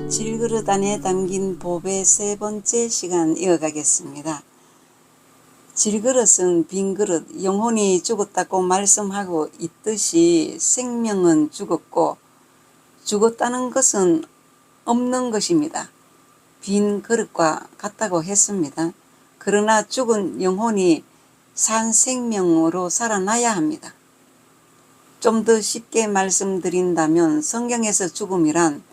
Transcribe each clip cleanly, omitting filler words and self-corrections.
질그릇 안에 담긴 법의 세 번째 시간 이어가겠습니다. 질그릇은 빈 그릇, 영혼이 죽었다고 말씀하고 있듯이 생명은 죽었고 죽었다는 것은 없는 것입니다. 빈 그릇과 같다고 했습니다. 그러나 죽은 영혼이 산 생명으로 살아나야 합니다. 좀 더 쉽게 말씀드린다면 성경에서 죽음이란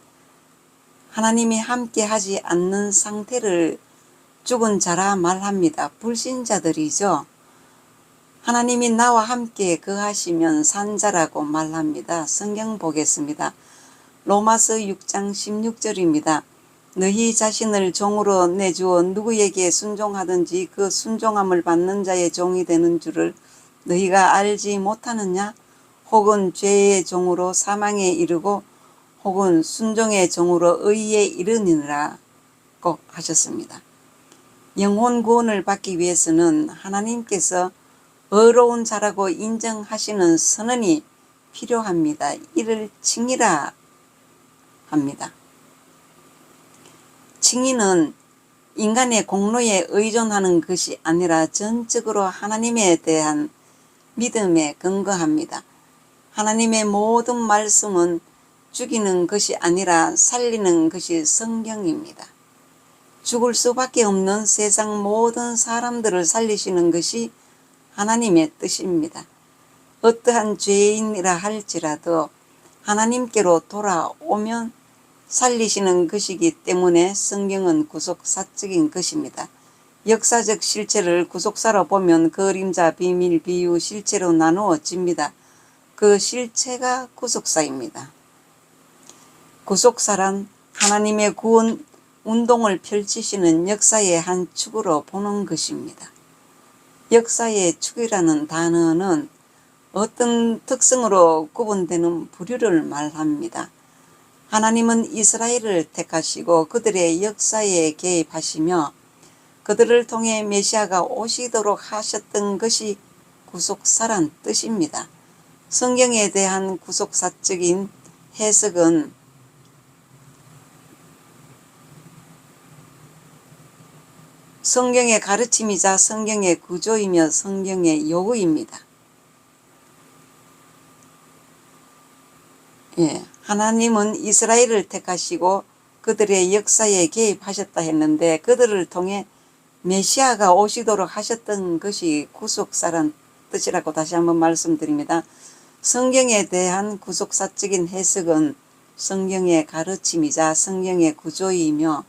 하나님이 함께 하지 않는 상태를 죽은 자라 말합니다. 불신자들이죠. 하나님이 나와 함께 거하시면 산 자라고 말합니다. 성경 보겠습니다. 로마서 6장 16절입니다. 너희 자신을 종으로 내주어 누구에게 순종하든지 그 순종함을 받는 자의 종이 되는 줄을 너희가 알지 못하느냐? 혹은 죄의 종으로 사망에 이르고 혹은 순종의 종으로 의에 이르니라 꼭 하셨습니다. 영혼 구원을 받기 위해서는 하나님께서 의로운 자라고 인정하시는 선언이 필요합니다. 이를 칭의라 합니다. 칭의는 인간의 공로에 의존하는 것이 아니라 전적으로 하나님에 대한 믿음에 근거합니다. 하나님의 모든 말씀은 죽이는 것이 아니라 살리는 것이 성경입니다. 죽을 수밖에 없는 세상 모든 사람들을 살리시는 것이 하나님의 뜻입니다. 어떠한 죄인이라 할지라도 하나님께로 돌아오면 살리시는 것이기 때문에 성경은 구속사적인 것입니다. 역사적 실체를 구속사로 보면 그림자, 비밀, 비유, 실체로 나누어집니다. 그 실체가 구속사입니다. 구속사란 하나님의 구원 운동을 펼치시는 역사의 한 축으로 보는 것입니다. 역사의 축이라는 단어는 어떤 특성으로 구분되는 부류를 말합니다. 하나님은 이스라엘을 택하시고 그들의 역사에 개입하시며 그들을 통해 메시아가 오시도록 하셨던 것이 구속사란 뜻입니다. 성경에 대한 구속사적인 해석은 성경의 가르침이자 성경의 구조이며 성경의 요구입니다. 하나님은 이스라엘을 택하시고 그들의 역사에 개입하셨다 했는데 그들을 통해 메시아가 오시도록 하셨던 것이 구속사란 뜻이라고 다시 한번 말씀드립니다. 성경에 대한 구속사적인 해석은 성경의 가르침이자 성경의 구조이며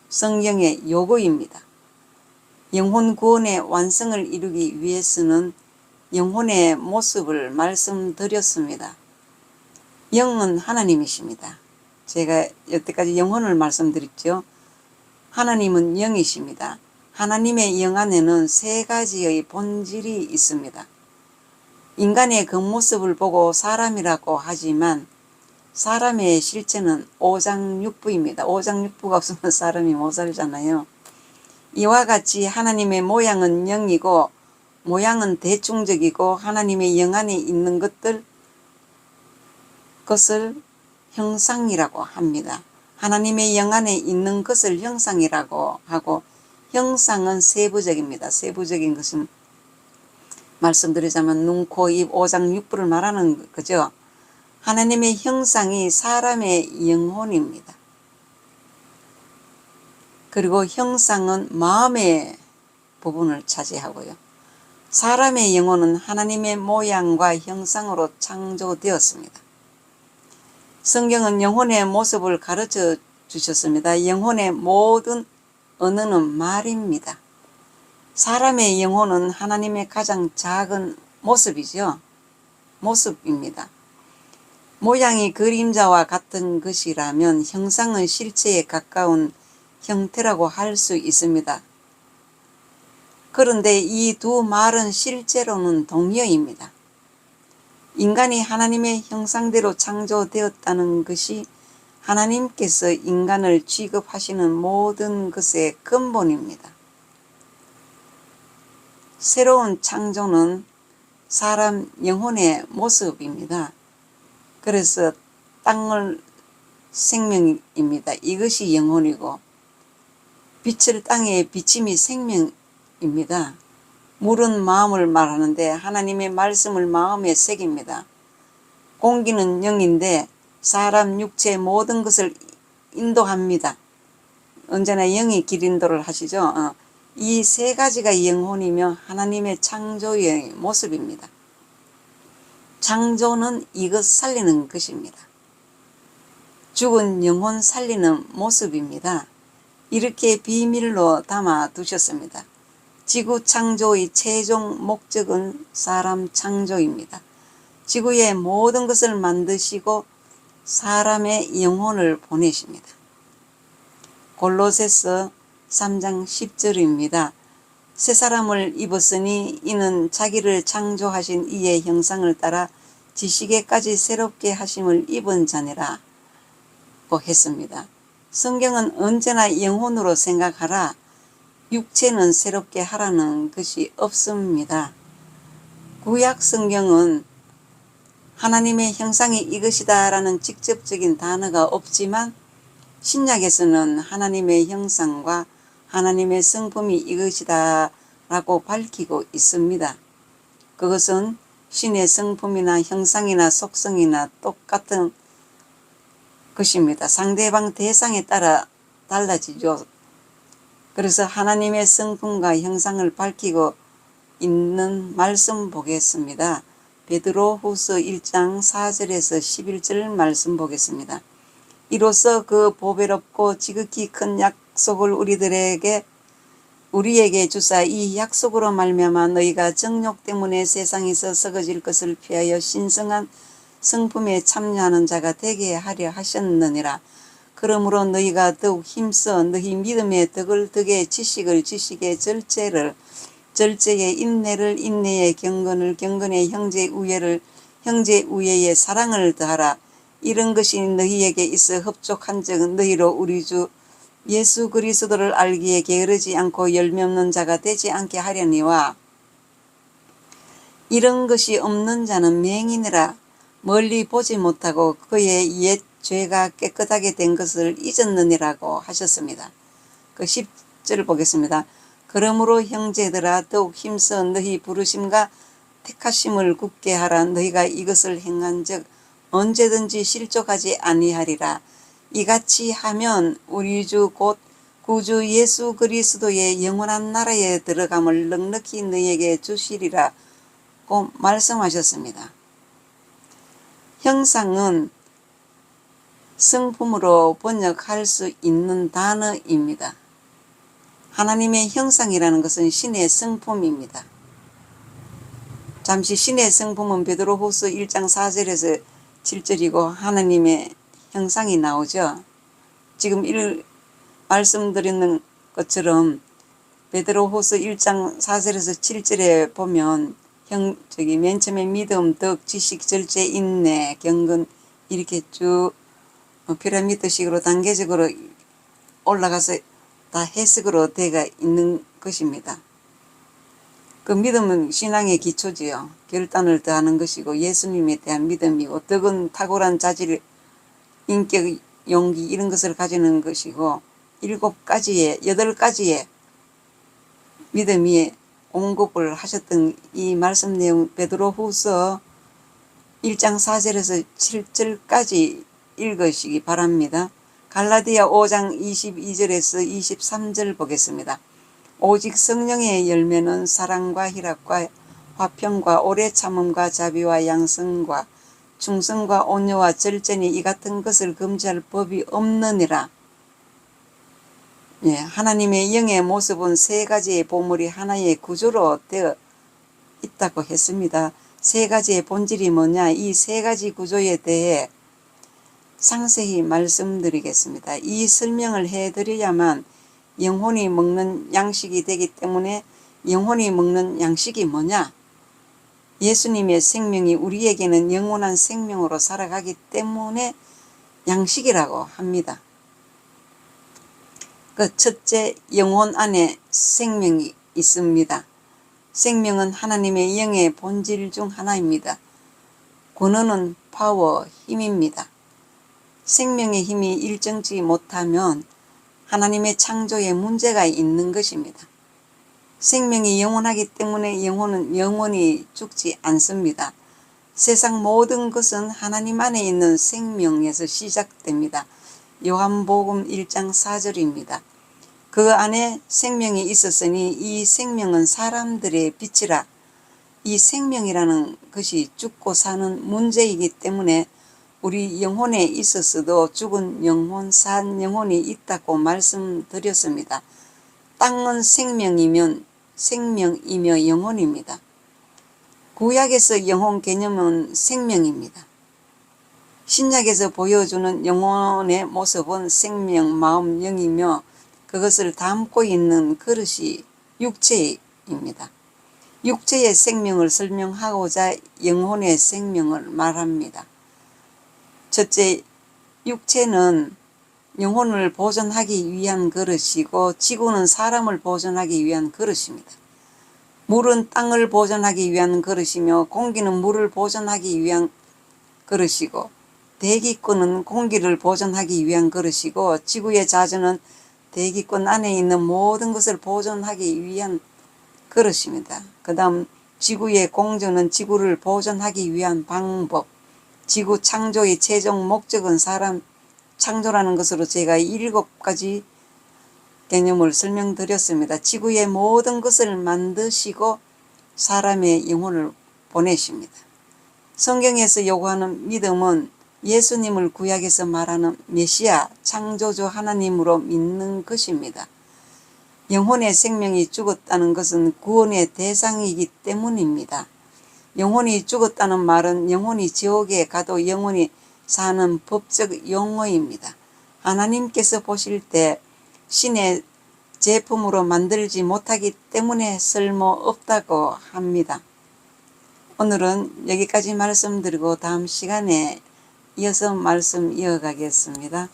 성경의 요구입니다. 영혼 구원의 완성을 이루기 위해서는 영혼의 모습을 말씀드렸습니다. 영은 하나님이십니다. 제가 여태까지 영혼을 말씀드렸죠. 하나님은 영이십니다. 하나님의 영 안에는 세 가지의 본질이 있습니다. 인간의 겉모습을 보고 사람이라고 하지만 사람의 실체는 오장육부입니다. 오장육부가 없으면 사람이 못 살잖아요. 이와 같이 하나님의 모양은 영이고 모양은 대충적이고 하나님의 영 안에 있는 것을 형상이라고 합니다. 하나님의 영 안에 있는 것을 형상이라고 하고 형상은 세부적입니다. 세부적인 것은 말씀드리자면 눈, 코, 입, 오장육부를 말하는 거죠. 하나님의 형상이 사람의 영혼입니다. 그리고 형상은 마음의 부분을 차지하고요. 사람의 영혼은 하나님의 모양과 형상으로 창조되었습니다. 성경은 영혼의 모습을 가르쳐 주셨습니다. 영혼의 모든 언어는 말입니다. 사람의 영혼은 하나님의 가장 작은 모습이죠. 모습입니다. 모양이 그림자와 같은 것이라면 형상은 실체에 가까운 형태라고 할 수 있습니다. 그런데 이 두 말은 실제로는 동의어입니다. 인간이 하나님의 형상대로 창조되었다는 것이 하나님께서 인간을 취급하시는 모든 것의 근본입니다. 새로운 창조는 사람 영혼의 모습입니다. 그래서 땅을 생명입니다. 이것이 영혼이고, 빛을 땅에 비침이 생명입니다. 물은 마음을 말하는데 하나님의 말씀을 마음에 새깁니다. 공기는 영인데 사람 육체의 모든 것을 인도합니다. 언제나 영이 길 인도를 하시죠. 이 세 가지가 영혼이며 하나님의 창조의 모습입니다. 창조는 이것 살리는 것입니다. 죽은 영혼 살리는 모습입니다. 이렇게 비밀로 담아 두셨습니다. 지구 창조의 최종 목적은 사람 창조입니다. 지구의 모든 것을 만드시고 사람의 영혼을 보내십니다. 골로새서 3장 10절입니다. 새 사람을 입었으니 이는 자기를 창조하신 이의 형상을 따라 지식에까지 새롭게 하심을 입은 자니라 고 했습니다. 성경은 언제나 영혼으로 생각하라, 육체는 새롭게 하라는 것이 없습니다. 구약 성경은 하나님의 형상이 이것이다 라는 직접적인 단어가 없지만 신약에서는 하나님의 형상과 하나님의 성품이 이것이다 라고 밝히고 있습니다. 그것은 신의 성품이나 형상이나 속성이나 똑같은 것입니다. 상대방 대상에 따라 달라지죠. 그래서 하나님의 성품과 형상을 밝히고 있는 말씀 보겠습니다. 베드로후서 1장 4절에서 11절 말씀 보겠습니다. 이로써 그 보배롭고 지극히 큰 약속을 우리에게 주사 이 약속으로 말미암아 너희가 정욕 때문에 세상에서 썩어질 것을 피하여 신성한 성품에 참여하는 자가 되게 하려 하셨느니라. 그러므로 너희가 더욱 힘써 너희 믿음의 덕을 덕에 지식을 지식에 절제를 절제에 인내를 인내에 경건을 경건에 형제 우애를 형제 우애에 사랑을 더하라. 이런 것이 너희에게 있어 흡족한 적 너희로 우리 주 예수 그리스도를 알기에 게으르지 않고 열매 없는 자가 되지 않게 하려니와 이런 것이 없는 자는 맹인이라 멀리 보지 못하고 그의 옛 죄가 깨끗하게 된 것을 잊었느니라고 하셨습니다. 그 10절 보겠습니다. 그러므로 형제들아 더욱 힘써 너희 부르심과 택하심을 굳게 하라. 너희가 이것을 행한 적 언제든지 실족하지 아니하리라. 이같이 하면 우리 주 곧 구주 예수 그리스도의 영원한 나라에 들어감을 넉넉히 너희에게 주시리라 고 말씀하셨습니다. 형상은 성품으로 번역할 수 있는 단어입니다. 하나님의 형상이라는 것은 신의 성품입니다. 잠시 신의 성품은 베드로후서 1장 4절에서 7절이고 하나님의 형상이 나오죠. 지금 말씀드리는 것처럼 베드로후서 1장 4절에서 7절에 보면 맨 처음에 믿음, 덕, 지식, 절제, 인내, 경건 이렇게 쭉 피라미드식으로 단계적으로 올라가서 다 해석으로 되어 있는 것입니다. 그 믿음은 신앙의 기초지요. 결단을 더하는 것이고 예수님에 대한 믿음이고 덕은 탁월한 자질, 인격, 용기 이런 것을 가지는 것이고 8가지의 믿음이 공급을 하셨던 이 말씀 내용 베드로후서 1장 4절에서 7절까지 읽으시기 바랍니다. 갈라디아 5장 22절에서 23절 보겠습니다. 오직 성령의 열매는 사랑과 희락과 화평과 오래 참음과 자비와 양성과 충성과 온유와 절제니 이 같은 것을 금지할 법이 없느니라. 하나님의 영의 모습은 세 가지의 보물이 하나의 구조로 되어 있다고 했습니다. 세 가지의 본질이 뭐냐? 이 세 가지 구조에 대해 상세히 말씀드리겠습니다. 이 설명을 해드려야만 영혼이 먹는 양식이 되기 때문에 영혼이 먹는 양식이 뭐냐? 예수님의 생명이 우리에게는 영원한 생명으로 살아가기 때문에 양식이라고 합니다. 그 첫째, 영혼 안에 생명이 있습니다. 생명은 하나님의 영의 본질 중 하나입니다. 권한은 파워, 힘입니다. 생명의 힘이 일정치 못하면 하나님의 창조에 문제가 있는 것입니다. 생명이 영원하기 때문에 영혼은 영원히 죽지 않습니다. 세상 모든 것은 하나님 안에 있는 생명에서 시작됩니다. 요한복음 1장 4절입니다. 그 안에 생명이 있었으니 이 생명은 사람들의 빛이라. 이 생명이라는 것이 죽고 사는 문제이기 때문에 우리 영혼에 있었어도 죽은 영혼, 산 영혼이 있다고 말씀드렸습니다. 땅은 생명이며 영혼입니다. 구약에서 영혼 개념은 생명입니다. 신약에서 보여주는 영혼의 모습은 생명, 마음, 영이며 그것을 담고 있는 그릇이 육체입니다. 육체의 생명을 설명하고자 영혼의 생명을 말합니다. 첫째, 육체는 영혼을 보존하기 위한 그릇이고 지구는 사람을 보존하기 위한 그릇입니다. 물은 땅을 보존하기 위한 그릇이며 공기는 물을 보존하기 위한 그릇이고 대기권은 공기를 보존하기 위한 그릇이고 지구의 자전은 대기권 안에 있는 모든 것을 보존하기 위한 그릇입니다. 그 다음 지구의 공전은 지구를 보존하기 위한 방법, 지구 창조의 최종 목적은 사람 창조라는 것으로 제가 7가지 개념을 설명드렸습니다. 지구의 모든 것을 만드시고 사람의 영혼을 보내십니다. 성경에서 요구하는 믿음은 예수님을 구약에서 말하는 메시아 창조주 하나님으로 믿는 것입니다. 영혼의 생명이 죽었다는 것은 구원의 대상이기 때문입니다. 영혼이 죽었다는 말은 영혼이 지옥에 가도 영혼이 사는 법적 용어입니다. 하나님께서 보실 때 신의 제품으로 만들지 못하기 때문에 쓸모없다고 합니다. 오늘은 여기까지 말씀드리고 다음 시간에 이어서 말씀 이어가겠습니다.